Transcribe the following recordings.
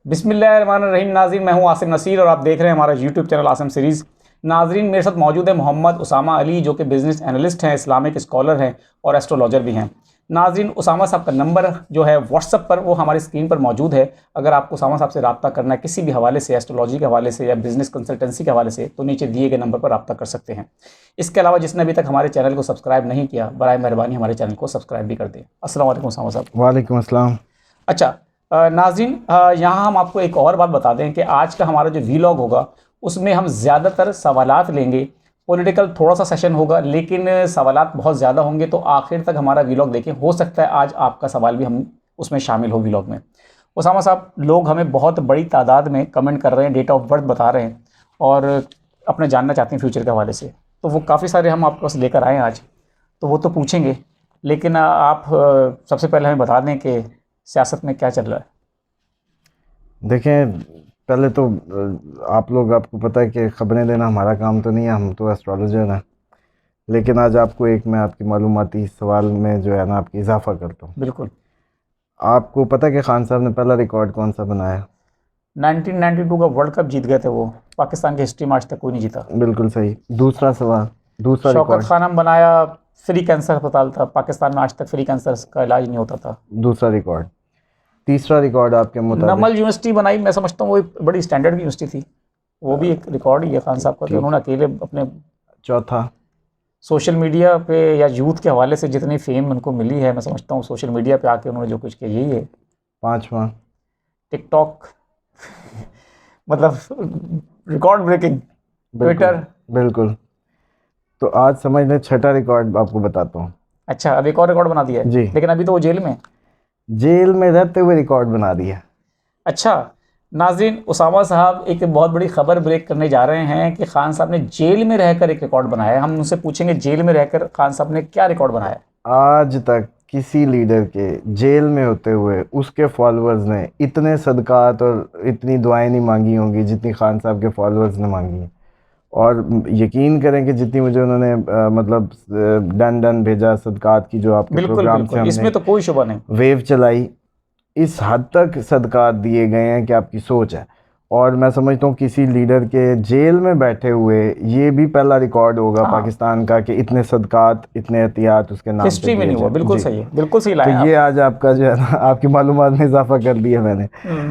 बिस्मिल्लाहिर्रहमानिर्रहीम। नाज़रीन, मैं हूं आसिम नसीर और आप देख रहे हैं हमारा यूट्यूब चैनल आसिम सीरीज़। नाज़रीन, मेरे साथ मौजूद है मोहम्मद उसामा अली, जो कि बिज़नेस एनालिस्ट हैं, इस्लामिक स्कॉलर हैं और एस्ट्रोलॉजर भी हैं। नाज़रीन, उसामा साहब का नंबर जो है व्हाट्सअप पर, वो हमारी स्क्रीन पर मौजूद है। अगर आपको उसामा साहब से रब्ता करना है किसी भी हवाले से, एस्ट्रोलॉजी के हवाले से या बिज़नेस कंसल्टेंसी के हवाले से, तो नीचे दिए गए नंबर पर रब्ता कर सकते हैं। इसके अलावा जिसने अभी तक हमारे चैनल को सब्सक्राइब नहीं किया, बराए मेहरबानी हमारे चैनल को सब्सक्राइब भी कर दें। अस्सलाम वालेकुम उसामा साहब। वालेकुम अस्सलाम। अच्छा, नाज़रीन, यहाँ हम आपको एक और बात बता दें कि आज का हमारा जो वीलॉग होगा उसमें हम ज़्यादातर सवालात लेंगे। पॉलिटिकल थोड़ा सा सेशन होगा, लेकिन सवालात बहुत ज़्यादा होंगे, तो आखिर तक हमारा वीलॉग देखें। हो सकता है आज आपका सवाल भी हम उसमें शामिल हो वीलॉग में। उसामा साहब, लोग हमें बहुत बड़ी तादाद में कमेंट कर रहे हैं, डेट ऑफ बर्थ बता रहे हैं और अपने जानना चाहते हैं फ्यूचर के हवाले से। तो वो काफ़ी सारे हम आपके पास लेकर आए हैं आज, तो वो तो पूछेंगे, लेकिन आप सबसे पहले हमें बता दें कि सियासत में क्या चल रहा है। देखें, पहले तो आपको पता है कि ख़बरें देना हमारा काम तो नहीं है, हम तो एस्ट्रोलॉजर हैं। लेकिन आज आपको मैं आपकी मालूमाती सवाल में जो है ना आपकी इजाफ़ा करता हूँ। बिल्कुल। आपको पता है कि खान साहब ने पहला रिकॉर्ड कौन सा बनाया? 1992 का वर्ल्ड कप जीत गए थे वो। पाकिस्तान की हिस्ट्री में आज तक कोई नहीं जीता। बिल्कुल सही। दूसरा सवाल, दूसरा शौकत रिकॉर्ड। खानम बनाया, फ्री कैंसर अस्पताल था पाकिस्तान में, आज तक फ्री कैंसर का इलाज नहीं होता था। दूसरा रिकॉर्ड। तीसरा रिकॉर्ड आपके मुताबिक? नमल यूनिवर्सिटी बनाई, मैं समझता हूँ वो एक बड़ी स्टैंडर्ड की यूनिवर्सिटी थी, वो भी एक रिकॉर्ड ही है खान साहब का कि उन्होंने अकेले अपने चौथा? सोशल मीडिया पे या यूथ के हवाले से जितनी फेम उनको मिली है, मैं समझता हूँ सोशल मीडिया पे आके उन्होंने जो कुछ किया यही है। पाँचवा? टिकटॉक मतलब रिकॉर्ड ब्रेकिंग, ट्विटर। बिल्कुल। तो आज समझ लें छठा रिकॉर्ड आपको बताता हूँ। अच्छा, अब एक और रिकॉर्ड बना दिया है जी। लेकिन अभी तो वो जेल में है। जेल में रहते हुए रिकॉर्ड बना दिया। अच्छा नाज़रीन, उसामा साहब एक बहुत बड़ी खबर ब्रेक करने जा रहे हैं कि खान साहब ने जेल में रहकर एक रिकॉर्ड बनाया है। हम उनसे पूछेंगे जेल में रहकर खान साहब ने क्या रिकॉर्ड बनाया। आज तक किसी लीडर के जेल में होते हुए उसके फॉलोअर्स ने इतने सदकात और इतनी दुआएं नहीं मांगी होंगी जितनी खान साहब के फॉलोअर्स ने मांगी हैं। और यकीन करें कि जितनी मुझे उन्होंने मतलब डन भेजा सदकात की, जो आपके बिल्कुल प्रोग्राम बिल्कुल, से इसमें हमने तो कोई शुबा नहीं। वेव चलाई, इस हद तक सदकात दिए गए हैं कि आपकी सोच है। और मैं समझता हूँ किसी लीडर के जेल में बैठे हुए ये भी पहला रिकॉर्ड होगा हाँ, पाकिस्तान का कि इतने सदकात, इतने एहतियात उसके नाम पे हिस्ट्री में दिए नहीं हुआ। जाए। बिल्कुल जी। सही है, बिल्कुल सही तो लाया ये आप। आज आपका जो है ना आपकी मालूमात में इजाफा कर दिया मैंने।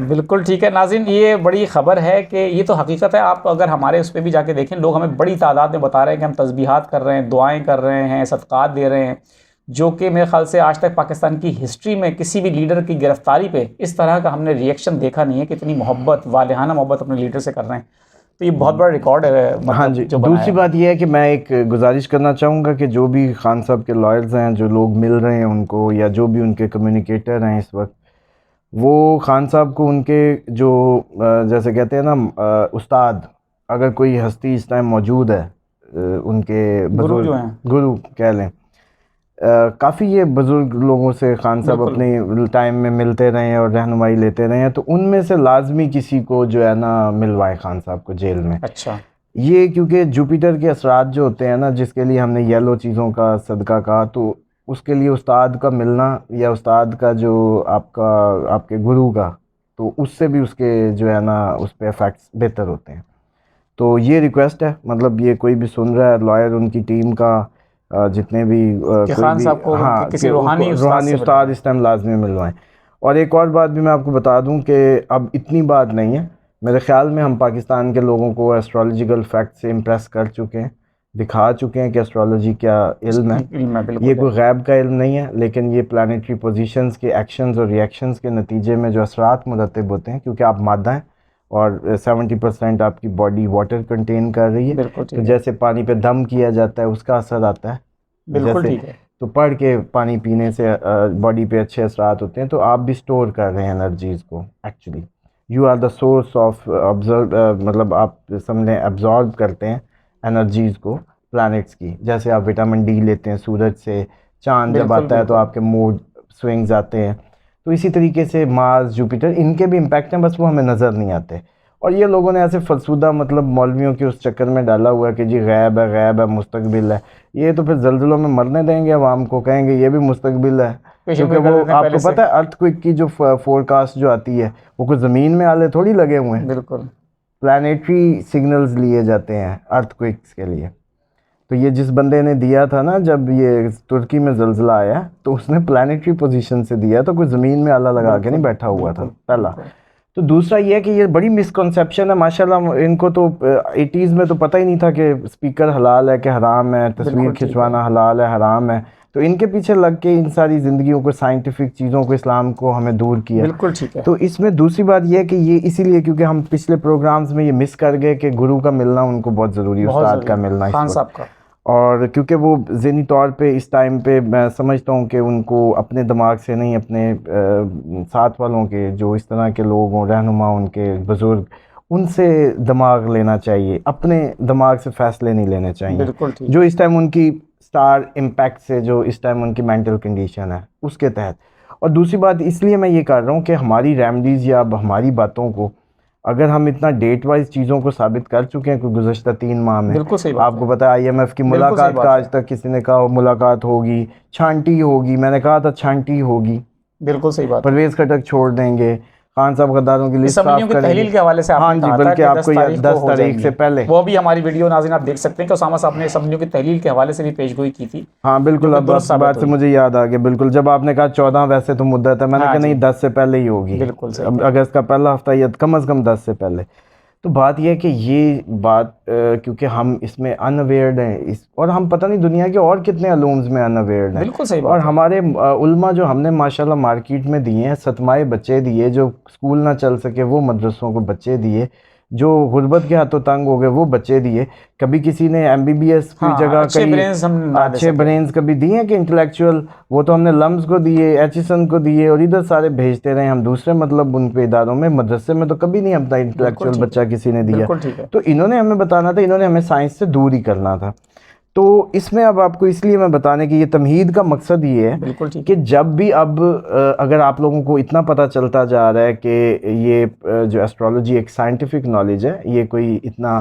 बिल्कुल ठीक है नाज़रीन, ये बड़ी ख़बर है कि ये तो हकीकत है। आप अगर हमारे उस पर भी जाके देखें, लोग हमें बड़ी तादाद में बता रहे हैं कि हम तस्बीहात कर रहे हैं, दुआएं कर रहे हैं, सदक़ात दे रहे हैं, जो कि मेरे ख़्याल से आज तक पाकिस्तान की हिस्ट्री में किसी भी लीडर की गिरफ्तारी पे इस तरह का हमने रिएक्शन देखा नहीं है कि इतनी मोहब्बत, वालिहाना मोहब्बत अपने लीडर से कर रहे हैं। तो ये बहुत बड़ा रिकॉर्ड है, हाँ मतलब जी। जो बनाया दूसरी है। बात यह है कि मैं एक गुजारिश करना चाहूँगा कि जो भी खान साहब के लॉयर्स हैं, जो लोग मिल रहे हैं उनको, या जो भी उनके कम्युनिकेटर हैं इस वक्त, वो खान साहब को उनके जो जैसे कहते हैं ना उस्ताद, अगर कोई हस्ती इस टाइम मौजूद है, उनके गुरु जो बुजुर्ग हैं। गुरु कह लें, काफ़ी ये बुज़ुर्ग लोगों से खान साहब बिल्कुल। अपने टाइम में मिलते रहे हैं और रहनुमाई लेते रहे हैं, तो उनमें से लाजमी किसी को जो है ना मिलवाए खान साहब को जेल में। अच्छा। ये क्योंकि जुपिटर के असरात जो होते हैं ना, जिसके लिए हमने येलो चीज़ों का सदका कहा, तो उसके लिए उस्ताद का मिलना या उस्ताद का जो आपके गुरु का, तो उससे भी उसके जो है ना उस पर इफ़ेक्ट्स बेहतर होते हैं। तो ये रिक्वेस्ट है, मतलब ये कोई भी सुन रहा है, लॉयर, उनकी टीम का, जितने भी कि कोई खान भी, साहब को हाँ, किसी कि रूहानी उसको उस्ताद रूहानी से उस्ताद मिलवाएं। इस टाइम लाजमी मिलवाएं। और एक और बात भी मैं आपको बता दूं कि अब इतनी बात नहीं है, मेरे ख़्याल में हम पाकिस्तान के लोगों को एस्ट्रोलॉजिकल फैक्ट से इम्प्रेस कर चुके हैं, दिखा चुके हैं कि एस्ट्रोलॉजी क्या इल्म है। ये कोई गैब का इल्म नहीं है, लेकिन ये प्लानिटरी पोजीशंस के एक्शंस और रिएक्शंस के नतीजे में जो असरात मुरतब होते हैं, क्योंकि आप मादा हैं और 70% आपकी बॉडी वाटर कंटेन कर रही है, बिल्कुल तो ठीक है। जैसे पानी पे दम किया जाता है उसका असर आता है, बिल्कुल जैसे ठीक है। तो पढ़ के पानी पीने से बॉडी पे अच्छे असरात होते हैं। तो आप भी स्टोर कर रहे हैं एनर्जीज़ को। Actually you are the source of observe, मतलब आप समझें एब्जॉर्ब करते हैं एनर्जीज़ को प्लैनेट्स की। जैसे आप विटामिन डी लेते हैं सूरज से, चांद जब बिल्कुल आता है तो बिल्कुल। आपके मूड स्विंग्स आते हैं। तो इसी तरीके से मार्स, जुपिटर, इनके भी इम्पैक्ट हैं, बस वो हमें नज़र नहीं आते। और ये लोगों ने ऐसे फरसुदा मतलब मौलवियों के उस चक्कर में डाला हुआ है कि जी गैब है मुस्तकबिल है। ये तो फिर जल्जलों में मरने देंगे अवाम को, कहेंगे ये भी मुस्तकबिल है। पेशेंट क्योंकि कर वो देते हैं पहले आपको से। पता है अर्थक्वेक की जो फोरकास्ट जो आती है वो कुछ ज़मीन में आले थोड़ी लगे हुए हैं, बिल्कुल। प्लानिटरी सिग्नल्स लिए जाते हैं अर्थक्वेक्स के लिए। तो ये जिस बंदे ने दिया था ना, जब ये तुर्की में जल्जला आया तो उसने प्लानिटरी पोजीशन से दिया, तो कोई ज़मीन में आला लगा के नहीं बैठा हुआ था, पहला। तो दूसरा ये है कि ये बड़ी मिसकंसेप्शन है माशाल्लाह, इनको तो 80s में तो पता ही नहीं था कि स्पीकर हलाल है कि हराम है, तस्वीर खिंचवाना हलाल है हराम है। तो इनके पीछे लग के इन सारी ज़िंदगियों को, साइंटिफिक चीज़ों को, इस्लाम को हमें दूर किया। बिल्कुल ठीक है। तो इसमें दूसरी बात यह है कि ये इसीलिए क्योंकि हम पिछले प्रोग्राम्स में ये मिस कर गए कि गुरु का मिलना उनको बहुत ज़रूरी है, उस्ताद का मिलना इस खान वक्त। साहब का। और क्योंकि वो ज़हनी तौर पे इस टाइम पे मैं समझता हूँ कि उनको अपने दिमाग से नहीं, अपने साथ वालों के जो इस तरह के लोग हों, रहनुमा उनके बुज़ुर्ग, उनसे दिमाग लेना चाहिए, अपने दिमाग से फ़ैसले नहीं लेने चाहिए। बिल्कुल ठीक। जो इस टाइम उनकी स्टार इम्पैक्ट से, जो इस टाइम उनकी मेंटल कंडीशन है उसके तहत। और दूसरी बात इसलिए मैं ये कर रहा हूँ कि हमारी रेमडीज़ या हमारी बातों को अगर हम इतना डेट वाइज चीज़ों को साबित कर चुके हैं कि गुज़श्ता 3 माह में, बिल्कुल सही बात आपको पता है IMF की मुलाकात का आज तक किसी ने कहा मुलाकात होगी, छांटी होगी, मैंने कहा था छांटी होगी, बिल्कुल सही बात। परवेज़ खटक छोड़ देंगे, खान साहब गद्दारों की लिस्ट साफ करेंगे। तहलील के हवाले से हाँ जी, बल्कि आपको 10 तारीख से पहले वो भी हमारी वीडियो नाज़रीन आप देख सकते हैं कि उसामा साहब ने समझियों की तहलील के हवाले से भी पेशगोई की थी। हाँ बिल्कुल, अब आपकी बात से मुझे याद आ गया, बिल्कुल जब आपने कहा 14 वैसे तो मुद्दत है, मैंने कहा नहीं 10 से पहले ही होगी, बिल्कुल अब अगस्त का पहला हफ्ता या कम से कम 10 से पहले। तो बात यह है कि ये बात क्योंकि हम इसमें अनअवेयर्ड हैं इस, और हम पता नहीं दुनिया के और कितने अलूम्स में अनअवेयर्ड हैं। बिल्कुल सही बात। और हमारे उल्मा जो हमने माशाल्लाह मार्केट में दिए हैं, सतमाए बच्चे दिए, जो स्कूल ना चल सके वो मदरसों को बच्चे दिए, जो गुर्बत के हाथों तंग हो गए वो बच्चे दिए। कभी किसी ने MBBS की जगह अच्छे ब्रेन्स कभी दिए हैं कि इंटेलेक्चुअल, वो तो हमने लम्स को दिए, एचिसन को दिए, और इधर सारे भेजते रहे हम दूसरे मतलब उन पे इदारों में। मदरसे में तो कभी नहीं अपना इंटेलेक्चुअल बच्चा किसी ने दिया। तो इन्होंने हमें बताना था, इन्होंने हमें साइंस से दूर ही करना था। तो इसमें अब आपको इसलिए मैं बताने की, ये तमहीद का मकसद ये है कि जब भी अब अगर आप लोगों को इतना पता चलता जा रहा है कि ये जो एस्ट्रोलॉजी एक साइंटिफिक नॉलेज है, ये कोई इतना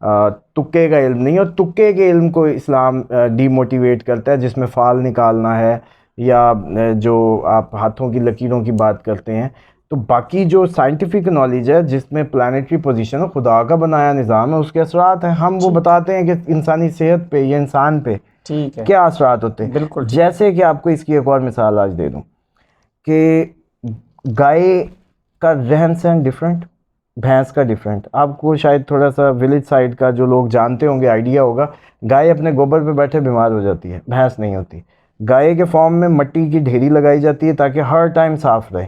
तुक्के का इल्म नहीं, और तुक्के के इल्म को इस्लाम डीमोटिवेट करता है, जिसमें फाल निकालना है या जो आप हाथों की लकीरों की बात करते हैं। तो बाकी जो साइंटिफिक नॉलेज है जिसमें प्लानिटरी पोजीशन, खुदा का बनाया निज़ाम है, उसके असरात हैं, हम वो बताते हैं कि इंसानी सेहत पे या इंसान पे ठीक है क्या असरात होते हैं। जैसे कि आपको इसकी एक और मिसाल आज दे दूं कि गाय का रहन सहन डिफरेंट, भैंस का डिफरेंट। आपको शायद थोड़ा सा विलेज साइड का जो लोग जानते होंगे आइडिया होगा, गाय अपने गोबर पे बैठे बीमार हो जाती है, भैंस नहीं होती। गाय के फॉर्म में मिट्टी की ढेरी लगाई जाती है ताकि हर टाइम साफ़ रहे,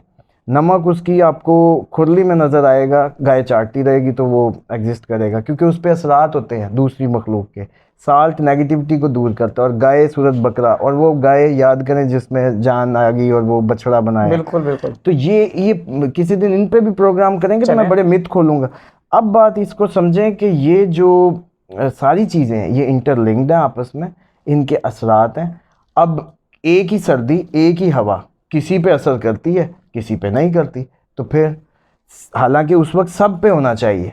नमक उसकी आपको खुरली में नज़र आएगा, गाय चाटती रहेगी तो वो एग्जिस्ट करेगा, क्योंकि उस पर असरात होते हैं दूसरी मखलूक के। साल्ट नेगेटिविटी को दूर करता है, और गाय सूरत बकरा, और वो गाय याद करें जिसमें जान आ गई और वो बछड़ा बनाया। बिल्कुल बिल्कुल। तो ये किसी दिन इन पे भी प्रोग्राम करेंगे तो मैं बड़े मिथ खोलूँगा। अब बात इसको समझें कि ये जो सारी चीज़ें हैं ये इंटरलिंक्ड हैं आपस में, इनके असरात हैं। अब एक ही सर्दी, एक ही हवा किसी पे असर करती है, किसी पे नहीं करती। तो फिर हालांकि उस वक्त सब पे होना चाहिए,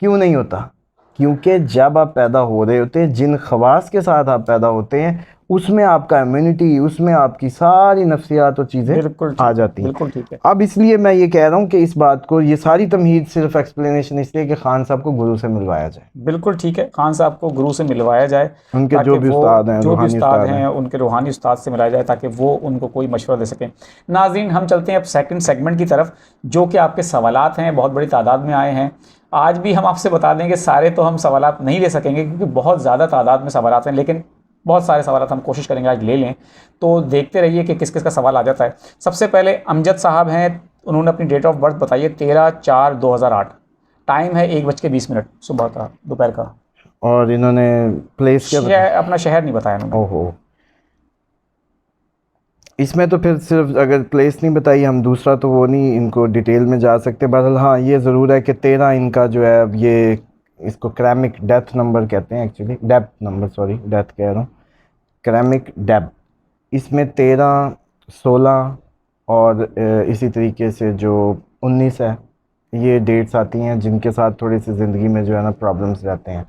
क्यों नहीं होता? क्योंकि जब आप पैदा हो रहे होते हैं, जिन खवास के साथ आप पैदा होते हैं, उसमें आपका इम्यूनिटी, उसमें आपकी सारी नफ्सियात और चीज़ें आ जाती हैं। बिल्कुल ठीक है। अब इसलिए मैं ये कह रहा हूँ कि इस बात को, ये सारी तमहीद सिर्फ एक्सप्लेनेशन इसलिए कि खान साहब को गुरु से मिलवाया जाए। बिल्कुल ठीक है, खान साहब को गुरु से मिलवाया जाए, उनके जो भी उस्ताद हैं, जो भी उस्ताद हैं उनके रूहानी उस्ताद से मिलाया जाए ताकि वो उनको कोई मशवरा दे सकें। नाज़रीन, हम चलते हैं अब सेकंड सेगमेंट की तरफ, जो कि आपके सवालात हैं, बहुत बड़ी तादाद में आए हैं। आज भी हम आपसे बता देंगे, सारे तो हम सवालात नहीं ले सकेंगे क्योंकि बहुत ज़्यादा तादाद में सवालात हैं, लेकिन बहुत सारे सवाल हम कोशिश करेंगे आज ले लें। तो देखते रहिए कि किस किस का सवाल आ जाता है। सबसे पहले अमजद साहब हैं, उन्होंने अपनी डेट ऑफ बर्थ बताइए 13/4/2008, टाइम है 1:20 सुबह का, दोपहर का, और इन्होंने प्लेस क्या अपना शहर नहीं बताया इन्होंने। ओहो, इसमें तो फिर सिर्फ अगर प्लेस नहीं बताई, हम दूसरा तो वो नहीं इनको डिटेल में जा सकते। बहरहाल हाँ, ये ज़रूर है कि 13 इनका जो है, ये इसको क्रैमिक डेथ नंबर कहते हैं, actually depth number, sorry death कह रहा हूँ, क्रैमिक डेप्थ। इसमें 13, 16 और इसी तरीके से जो 19 है, ये डेट्स आती हैं जिनके साथ थोड़ी सी ज़िंदगी में जो है ना प्रॉब्लम्स रहते हैं।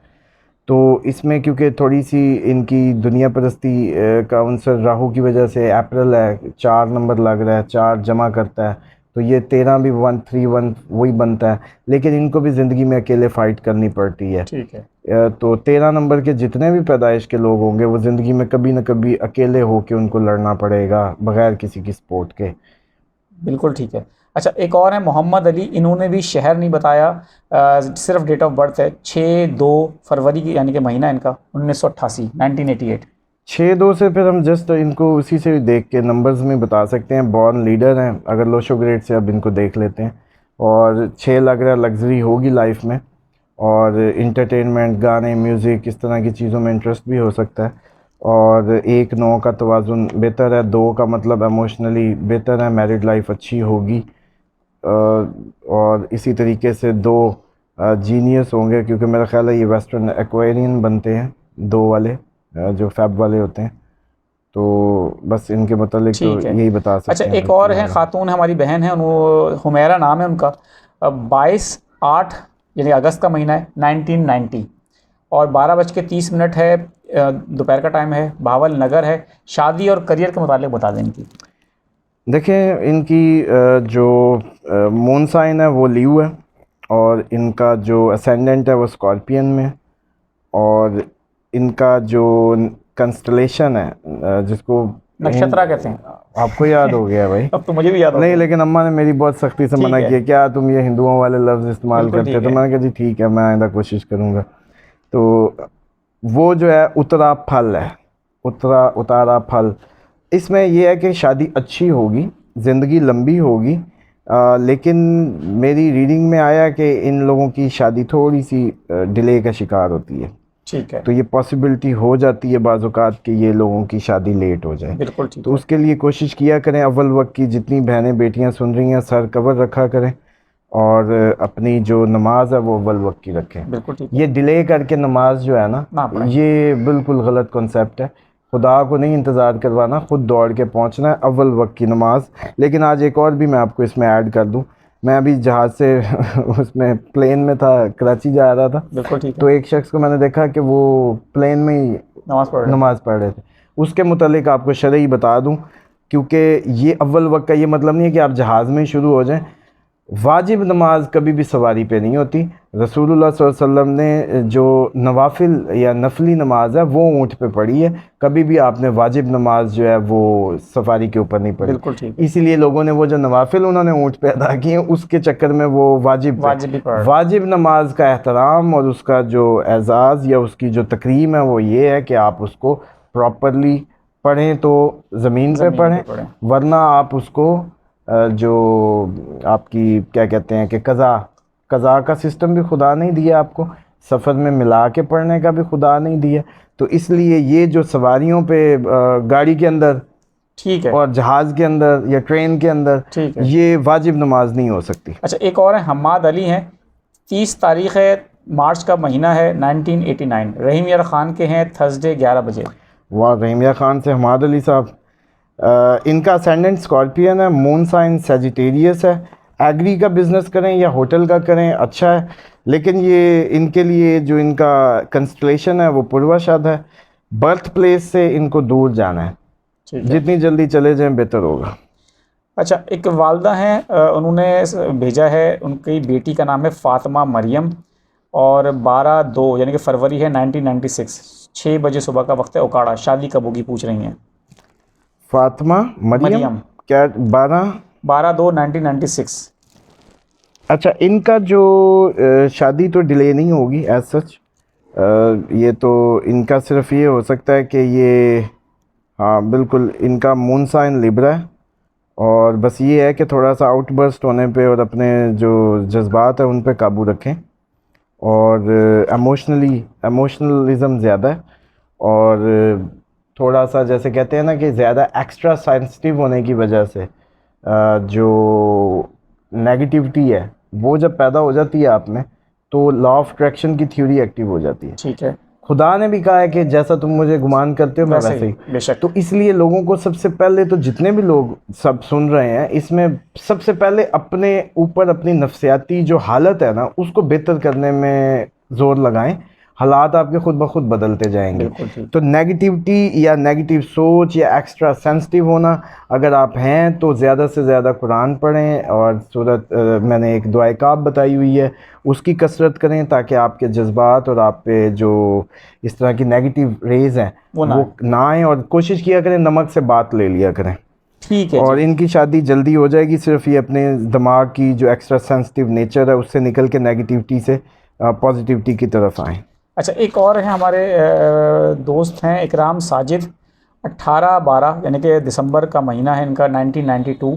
तो इसमें क्योंकि थोड़ी सी इनकी दुनिया परस्ती का उनसर राहु की वजह से, अप्रैल है 4 नंबर लग रहा है, 4 जमा करता है, तो ये 13 भी 131 वही बनता है, लेकिन इनको भी ज़िंदगी में अकेले फ़ाइट करनी पड़ती है। ठीक है। तो 13 नंबर के जितने भी पैदाइश के लोग होंगे वो ज़िंदगी में कभी ना कभी अकेले होके उनको लड़ना पड़ेगा बग़ैर किसी की सपोर्ट के। बिल्कुल ठीक है। अच्छा, एक और है मोहम्मद अली, इन्होंने भी शहर नहीं बताया, सिर्फ डेट ऑफ बर्थ है 6-2 फरवरी की, यानी कि महीना इनका 1988, 1988। 6-2 से फिर हम जस्ट इनको उसी से देख के नंबर्स में बता सकते हैं। बॉर्न लीडर हैं, अगर लोशो ग्रेड से अब इनको देख लेते हैं, और 6 लग रहा है लग्जरी होगी लाइफ में, और इंटरटेनमेंट, गाने, म्यूज़िक, इस तरह की चीज़ों में इंटरेस्ट भी हो सकता है। और 1-9 का तवाज़ुन बेहतर है, 2 का मतलब इमोशनली बेहतर है, मैरिड लाइफ अच्छी होगी, और इसी तरीके से 2 जीनियस होंगे, क्योंकि मेरा ख्याल है ये वेस्टर्न एक्वेरियन बनते हैं 2 वाले, जो फैब वाले होते हैं। तो बस इनके मतलब तो ठीक है। यही बता सकते अच्छा, हैं एक बस और है फिलहाल। खातून, हमारी बहन है, वो हुमैरा नाम है उनका, 22/8 यानी अगस्त का महीना है 1990, और 12:30 है, दोपहर का टाइम है, भावल नगर है। शादी और करियर के मुतालिक बता दें इनकी। देखें, इनकी जो मून साइन है वो लीव है, और इनका जो असेंडेंट है वो स्कॉर्पियन में, और इनका जो कंस्टलेशन है जिसको नक्षत्रा कहते हैं। आपको याद हो गया भाई। अब तो मुझे भी याद हो नहीं, गया। लेकिन अम्मा ने मेरी बहुत सख्ती से ठीक मना है। किया, क्या तुम ये हिंदुओं वाले लफ्ज़ इस्तेमाल बिल्कुल करते हो? ठीक तो है। मैंने कहा जी ठीक है, मैं आइंदा कोशिश करूँगा। तो वो जो है उत्तरा फल है, उतारा फल। इसमें यह है कि शादी अच्छी होगी, ज़िंदगी लंबी होगी, लेकिन मेरी रीडिंग में आया कि इन लोगों की शादी थोड़ी सी डिले का शिकार होती है। ठीक है। तो ये पॉसिबिलिटी हो जाती है बाज़ औक़ात कि ये लोगों की शादी लेट हो जाए। बिल्कुल ठीक तो है। उसके लिए कोशिश किया करें, अव्वल वक्त की जितनी बहनें बेटियां सुन रही हैं सर कवर रखा करें, और अपनी जो नमाज है वो अव्वल वक्त की रखें। बिल्कुल ठीक है। ये डिले करके नमाज जो है ना, ना पढ़ें। ये बिल्कुल गलत कॉन्सेप्ट है। खुदा को नहीं इंतज़ार करवाना, ख़ुद दौड़ के पहुंचना है अव्वल वक्त की नमाज। लेकिन आज एक और भी मैं आपको इसमें ऐड कर दूं, मैं अभी जहाज़ से उसमें प्लेन में था, कराची जा रहा था, बिल्कुल ठीक तो है। एक शख्स को मैंने देखा कि वो प्लेन में ही नमाज पढ़ रहे हैं। नमाज़ पढ़ रहे थे। उसके मुतालिक आपको शरई बता दूं, क्योंकि ये अव्वल वक्त का ये मतलब नहीं है कि आप जहाज़ में ही शुरू हो जाएं। वाजिब नमाज कभी भी सवारी पे नहीं होती। रसूलुल्लाह सल्लल्लाहु अलैहि वसल्लम ने जो नवाफिल या नफली नमाज है वो ऊँट पे पढ़ी है, कभी भी आपने वाजिब नमाज जो है वो सफारी के ऊपर नहीं पढ़ी। बिल्कुल ठीक है। इसीलिए लोगों ने वो जो नवाफिल उन्होंने ऊँट पे अदा किए, उसके चक्कर में वो वाजिब भी पढ़। वाजिब नमाज का एहतराम और उसका जो एजाज़ या उसकी जो तकरीम है वो ये है कि आप उसको प्रॉपरली पढ़ें, तो ज़मीन पे पढ़ें, वरना आप उसको जो आपकी क्या कहते हैं कि कज़ा का सिस्टम भी खुदा नहीं दिया आपको, सफ़र में मिला के पढ़ने का भी खुदा नहीं दिया। तो इसलिए ये जो सवारियों पे गाड़ी के अंदर, ठीक है, और जहाज़ के अंदर या ट्रेन के अंदर, ठीक है, ये वाजिब नमाज नहीं हो सकती। अच्छा, एक और है हम्माद अली हैं, 30 तारीख़ है, मार्च का महीना है 1989, रहीम यार ख़ान के हैं, थर्सडे 11 बजे। वाह, रहीम यार ख़ान से हम्माद अली साहब। इनका असेंडेंट स्कॉर्पियन है, मून साइन सेजिटेरियस है। एग्री का बिज़नेस करें या होटल का करें अच्छा है, लेकिन ये इनके लिए जो इनका कंस्टलेशन है वो पूर्वाषाद है। बर्थ प्लेस से इनको दूर जाना है, जितनी जल्दी चले जाएं बेहतर होगा। अच्छा, एक वालदा हैं, उन्होंने भेजा है, उनकी बेटी का नाम है फ़ातिमा मरियम, और 12/2 यानी कि फरवरी है 1996, 6 बजे सुबह का वक्त है, ओकाड़ा। शादी कब होगी पूछ रही हैं फ़ातिमा मरियम। क्या 12/2/1996? अच्छा, इनका जो शादी तो डिले नहीं होगी एज सच। ये तो इनका सिर्फ ये हो सकता है कि ये, हाँ बिल्कुल, इनका मून साइन लिब्रा है, और बस ये है कि थोड़ा सा आउटबर्स्ट होने पे और अपने जो जज्बात है उन पे काबू रखें, और इमोशनलिज़म ज़्यादा है, और थोड़ा सा जैसे कहते हैं ना कि ज़्यादा एक्स्ट्रा सेंसिटिव होने की वजह से जो नेगेटिविटी है वो जब पैदा हो जाती है आप में, तो लॉ ऑफ अट्रैक्शन की थ्योरी एक्टिव हो जाती है। ठीक है। खुदा ने भी कहा है कि जैसा तुम मुझे गुमान करते हो मैं वैसे ही। बेशक। तो इसलिए लोगों को सबसे पहले तो जितने भी लोग सब सुन रहे हैं इसमें सबसे पहले अपने ऊपर अपनी नफ्सियाती जो हालत है ना उसको बेहतर करने में ज़ोर लगाएं। हालात आपके खुद ब खुद बदलते जाएंगे। बिल्कुल ठीक। तो नेगेटिविटी या नेगेटिव सोच या एक्स्ट्रा सेंसिटिव होना अगर आप हैं तो ज़्यादा से ज़्यादा कुरान पढ़ें और सूरत मैंने एक दुआए काब बताई हुई है उसकी कसरत करें ताकि आपके जज्बात और आप पे जो इस तरह की नेगेटिव रेज हैं वो ना आए। और कोशिश किया करें नमक से बात ले लिया करें। ठीक है और जी। इनकी शादी जल्दी हो जाएगी। सिर्फ ये अपने दिमाग की जो एक्स्ट्रा सेंसिटिव नेचर है उससे निकल के नेगेटिविटी से पॉजिटिविटी की तरफ आएँ। अच्छा, एक और है हमारे दोस्त हैं इकराम साजिद, 18/12 यानी कि दिसंबर का महीना है इनका, 1992।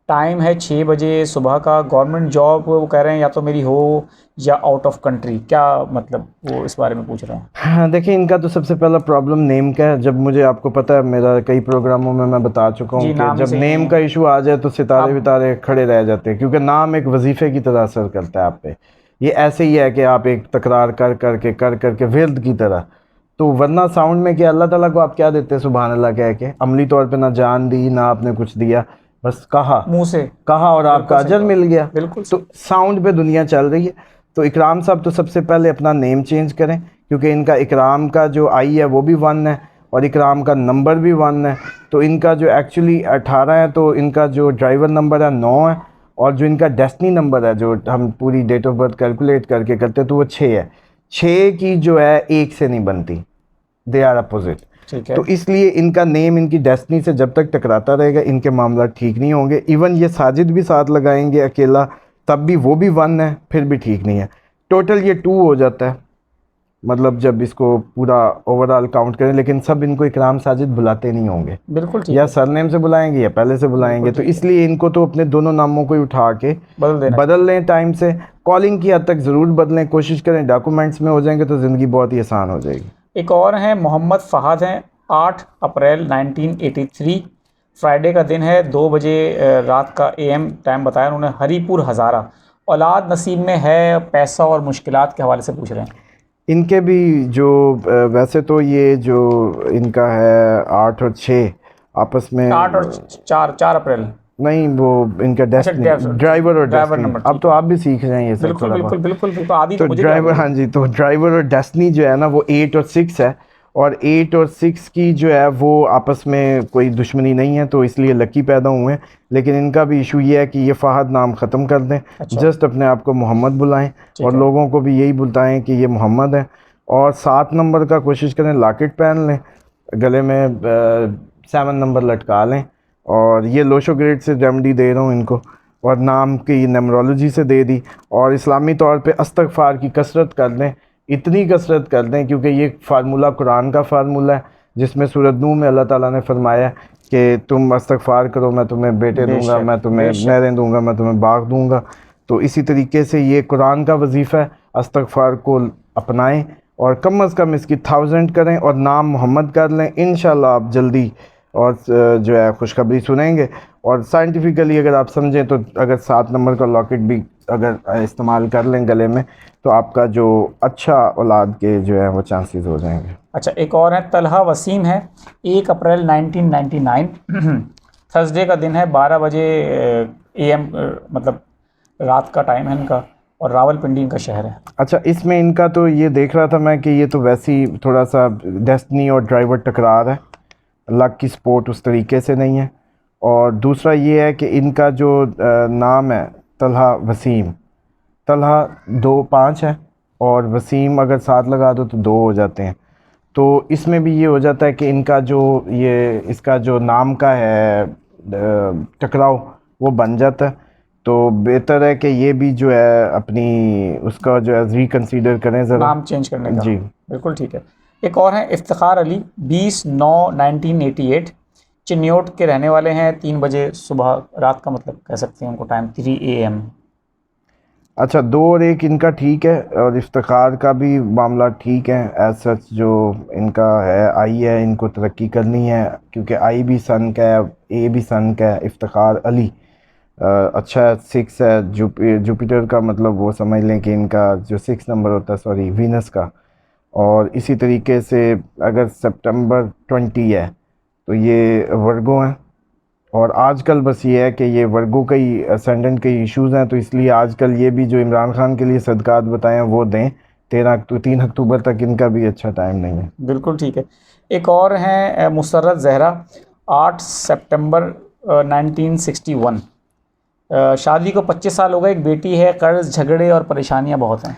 टाइम है 6 बजे सुबह का। गवर्नमेंट जॉब वो कह रहे हैं या तो मेरी हो या आउट ऑफ कंट्री, क्या मतलब वो इस बारे में पूछ रहे हैं। हाँ देखिए, इनका तो सबसे पहला प्रॉब्लम नेम का है। जब मुझे आपको पता है मेरा कई प्रोग्रामों में मैं बता चुका हूँ जी, कि नाम ही जब सही नेम नहीं का है। इशू आ जाए तो सितारे आप वितारे खड़े रह जाते हैं क्योंकि नाम एक वजीफे की तरह असर करता है आप पे। ये ऐसे ही है कि आप एक तकरार कर करके विर्द की तरह। तो वरना साउंड में क्या अल्लाह ताला को आप क्या देते हैं सुभान अल्लाह कह के? अमली तौर पे ना जान दी ना आपने कुछ दिया, बस मुंह से कहा और आपका बिल्कुल सही अजर बात। मिल गया। बिल्कुल तो साउंड पे दुनिया चल रही है। तो इकराम साहब तो सबसे पहले अपना नेम चेंज करें क्योंकि इनका इकराम का जो आई है वो भी 1 है और इकराम का नंबर भी 1 है। तो इनका जो एक्चुअली 18 है तो इनका जो ड्राइवर नंबर है 9 है और जो इनका डेस्टिनी नंबर है जो हम पूरी डेट ऑफ बर्थ कैलकुलेट करके करते हैं तो वो 6 है। 6 की जो है 1 से नहीं बनती, दे आर अपोजिट। ठीक है। तो इसलिए इनका नेम इनकी डेस्टिनी से जब तक टकराता रहेगा इनके मामला ठीक नहीं होंगे। इवन ये साजिद भी साथ लगाएंगे अकेला तब भी वो भी 1 है, फिर भी ठीक नहीं है। टोटल ये 2 हो जाता है, मतलब जब इसको पूरा ओवरऑल काउंट करें। लेकिन सब इनको इकराम साजिद बुलाते नहीं होंगे, बिल्कुल ठीक या है। सरनेम से बुलाएंगे या पहले से बुलाएंगे। बिल्कुल तो ठीक है। इसलिए इनको तो अपने दोनों नामों को ही उठा के बदल देना बदल लें टाइम से। कॉलिंग की हद तक ज़रूर बदलें, कोशिश करें डॉक्यूमेंट्स में हो जाएंगे तो ज़िंदगी बहुत ही आसान हो जाएगी। एक और हैं मोहम्मद फ़हाद हैं, 8 अप्रैल 1983। फ्राइडे का दिन है, 2 बजे रात का AM टाइम बताया उन्होंने। हरीपुर हज़ारा। औलाद नसीब में है, पैसा और मुश्किलात के हवाले से पूछ रहे हैं। इनके भी जो वैसे तो ये जो इनका है 8 और 6 आपस में 8 और 4 अप्रैल। नहीं, वो इनका डेस्टिनी ड्राइवर और डेस्टिनी। नंबर अब तो आप भी सीख रहे हैं ये सब बिल्कुल थोड़ा बिल्कुल बहुत। बिल्कुल बिल्कुल आदि तो मुझे ड्राइवर, हाँ जी, तो ड्राइवर और डेस्टिनी जो है ना वो 8 और 6 है। और 8 और 6 की जो है वो आपस में कोई दुश्मनी नहीं है तो इसलिए लकी पैदा हुए हैं। लेकिन इनका भी इशू ये है कि ये फ़हद नाम ख़त्म कर दें। अच्छा। जस्ट अपने आप को मोहम्मद बुलाएं और है। लोगों को भी यही बुलाएं कि ये मोहम्मद है। और 7 नंबर का कोशिश करें लॉकेट पहन लें, गले में 7 नंबर लटका लें। और ये लोशो ग्रेड से रेमडी दे रहा हूँ इनको, और नाम की नमरोलॉजी से दे दी। और इस्लामी तौर पे अस्तगफार की कसरत कर दें, इतनी कसरत कर दें क्योंकि ये फार्मूला कुरान का फार्मूला है जिसमें सूरत नूह में अल्लाह ताला ने फरमाया कि तुम अस्तगफार करो मैं तुम्हें बेटे दूंगा, मैं तुम्हें नहरें दूंगा, मैं तुम्हें बाग दूंगा। तो इसी तरीके से ये कुरान का वजीफ़ा है, अस्तगफार को अपनाएं और कम अज़ कम इसकी 1000 करें और नाम मोहम्मद कर लें। इंशाल्लाह आप जल्दी और जो है खुशखबरी सुनेंगे। और साइंटिफिकली अगर आप समझें तो अगर 7 नंबर का लॉकेट भी अगर इस्तेमाल कर लें गले में तो आपका जो अच्छा औलाद के जो है वो चांसेस हो जाएंगे। अच्छा, एक और है तलहा वसीम है, 1 अप्रैल 1999। थर्सडे का दिन है, 12 बजे AM मतलब रात का टाइम है इनका, और रावलपिंडी इनका शहर है। अच्छा, इसमें इनका तो ये देख रहा था मैं कि ये तो वैसे ही थोड़ा सा डेस्टिनी और ड्राइवर टकरार है, लक की सपोर्ट उस तरीके से नहीं है। और दूसरा ये है कि इनका जो नाम है तलहा वसीम, तलहा 2 5 है और वसीम अगर 7 लगा दो तो 2 हो जाते हैं। तो इसमें भी ये हो जाता है कि इनका जो ये इसका जो नाम का है टकराव वो बन जाता है। तो बेहतर है कि ये भी जो है अपनी उसका जो है रिकन्सिडर करें ज़रा, नाम चेंज करने का। जी बिल्कुल ठीक है। एक और है इफ्तिखार अली, 20/9/1988। चिन्योट के रहने वाले हैं। 3 बजे सुबह रात का मतलब कह सकते हैं उनको टाइम, 3 AM। अच्छा, 2 और 1 इनका ठीक है और इफ्तिखार का भी मामला ठीक है। एज सच जो इनका है आई है, इनको तरक्की करनी है क्योंकि आई भी सन का है, ए भी सन का है। इफ्तिखार अली अच्छा है, 6 है। जुपिटर का मतलब वो समझ लें कि इनका जो 6 नंबर होता है, सॉरी वीनस का, और इसी तरीके से अगर सितंबर 20 है तो ये वर्गो हैं, और आजकल बस ये है कि ये वर्गो का ही असेंडेंट के इश्यूज़ हैं, तो इसलिए आजकल ये भी जो इमरान खान के लिए सदकात बताए हैं वो दें। 3 अक्टूबर तक इनका भी अच्छा टाइम नहीं है। बिल्कुल ठीक है। एक और हैं मुसर्रत ज़हरा, 8 सितंबर 1961। शादी को 25 साल हो गए, एक बेटी है, कर्ज झगड़े और परेशानियां बहुत हैं।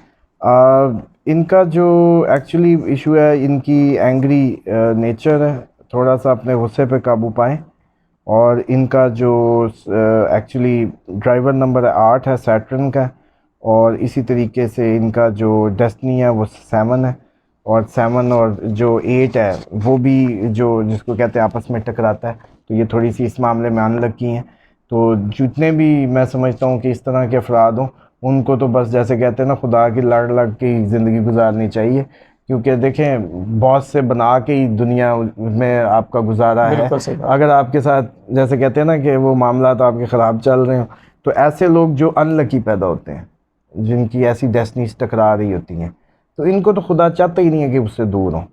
इनका जो एक्चुअली इशू है, इनकी एंग्री नेचर है, थोड़ा सा अपने गुस्से पे काबू पाएं। और इनका जो एक्चुअली ड्राइवर नंबर 8 है सैटर्न का, और इसी तरीके से इनका जो डेस्टिनी है वो 7 है, और 7 और जो 8 है वो भी जो जिसको कहते हैं आपस में टकराता है, तो ये थोड़ी सी इस मामले में अनलकी हैं। तो जितने भी मैं समझता हूँ कि इस तरह के अफराद हों, उनको तो बस जैसे कहते हैं ना, खुदा की लड़ लग के ज़िंदगी गुजारनी चाहिए, क्योंकि देखें बॉस से बना के ही दुनिया में आपका गुजारा है। बिल्कुल सही बात। अगर आपके साथ जैसे कहते हैं ना कि वो मामला तो आपके ख़राब चल रहे हो, तो ऐसे लोग जो अनलकी पैदा होते हैं, जिनकी ऐसी डेस्टिनीज टकरा रही होती हैं, तो इनको तो खुदा चाहता ही नहीं है कि उससे दूर हों।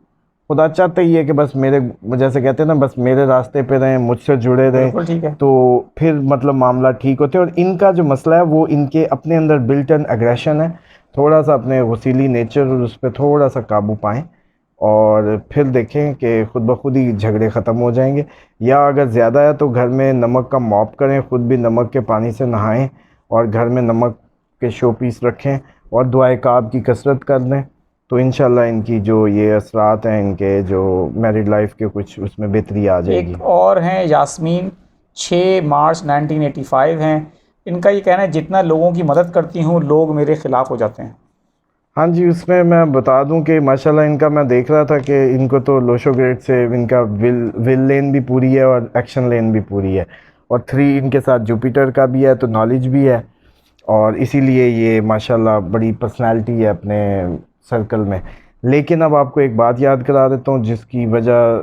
खुदा चाहता ही है कि बस मेरे, जैसे कहते हैं ना, बस मेरे रास्ते पे रहें, मुझसे जुड़े रहें, बिल्कुल ठीक है। तो फिर मतलब मामला ठीक होते हैं। और इनका जो मसला है वो इनके अपने अंदर बिल्ट इन एग्रेशन है, थोड़ा सा अपने वसीली नेचर और उस पर थोड़ा सा काबू पाएँ, और फिर देखें कि खुद ब खुद ही झगड़े ख़त्म हो जाएंगे। या अगर ज़्यादा है तो घर में नमक का मॉप करें, ख़ुद भी नमक के पानी से नहाएं, और घर में नमक के शो पीस रखें, और दुआए काब की कसरत कर लें, तो इंशाल्लाह इनकी जो ये असरात हैं, इनके जो मैरिड लाइफ के, कुछ उसमें बेहतरी आ जाएगी। एक और हैं यास्मीन, 6 मार्च 1985 हैं। इनका ये कहना है, जितना लोगों की मदद करती हूँ लोग मेरे ख़िलाफ़ हो जाते हैं। हाँ जी, उसमें मैं बता दूं कि माशाल्लाह इनका मैं देख रहा था कि इनको तो लोशो ग्रेड से इनका विल लेन भी पूरी है और एक्शन लेन भी पूरी है, और 3 इनके साथ जुपिटर का भी है, तो नॉलेज भी है, और इसीलिए ये माशाल्लाह बड़ी पर्सनालिटी है अपने सर्कल में। लेकिन अब आपको एक बात याद करा देता हूँ जिसकी वजह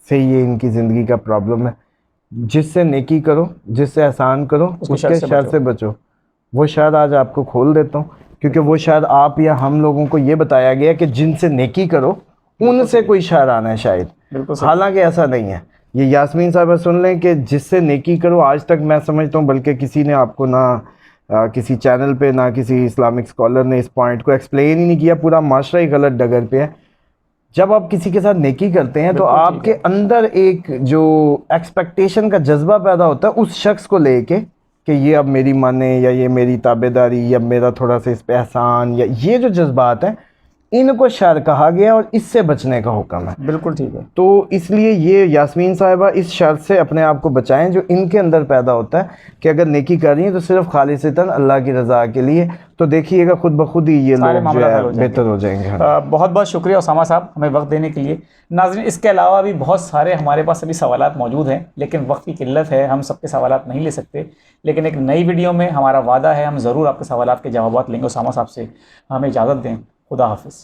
से ये इनकी ज़िंदगी का प्रॉब्लम है। जिससे नेकी करो, जिससे एहसान करो, उसके शर से बचो। वो शायद आज आपको खोल देता हूँ, क्योंकि वो शायद आप या हम लोगों को ये बताया गया कि जिनसे नेकी करो उनसे कोई शर आना है शायद, हालांकि ऐसा नहीं है। ये यास्मीन साहब सुन लें कि जिससे नेकी करो, आज तक मैं समझता हूँ बल्कि किसी ने आपको ना किसी चैनल पे ना किसी इस्लामिक स्कॉलर ने इस पॉइंट को एक्सप्लेन ही नहीं किया। पूरा माशरा ही गलत डगर पे है। जब आप किसी के साथ नेकी करते हैं तो आपके अंदर एक जो एक्सपेक्टेशन का जज्बा पैदा होता है उस शख्स को लेके कि ये अब मेरी माने, या ये मेरी ताबेदारी, या मेरा थोड़ा सा इस पे एहसान, या ये जो जज्बात हैं, इनको शर कहा गया और इससे बचने का हुक्म है। बिल्कुल ठीक है। तो इसलिए ये यास्मीन साहिबा इस शर से अपने आप को बचाएं जो इनके अंदर पैदा होता है कि अगर नेकी कर रही हैं तो सिर्फ खालिसतन अल्लाह की रज़ा के लिए, तो देखिएगा खुद ब खुद ही ये लोग जो है बेहतर हो जाएंगे। बहुत बहुत शुक्रिया उसामा साहब हमें वक्त देने के लिए। नाज़रीन, इसके अलावा भी बहुत सारे हमारे पास अभी सवालात मौजूद हैं, लेकिन वक्त की किल्लत है, हम सबके सवालात नहीं ले सकते। लेकिन एक नई वीडियो में हमारा वादा है, हम ज़रूर आपके सवालात के जवाब लेंगे उसामा साहब से। हमें इजाज़त दें। खुदा हाफिज़।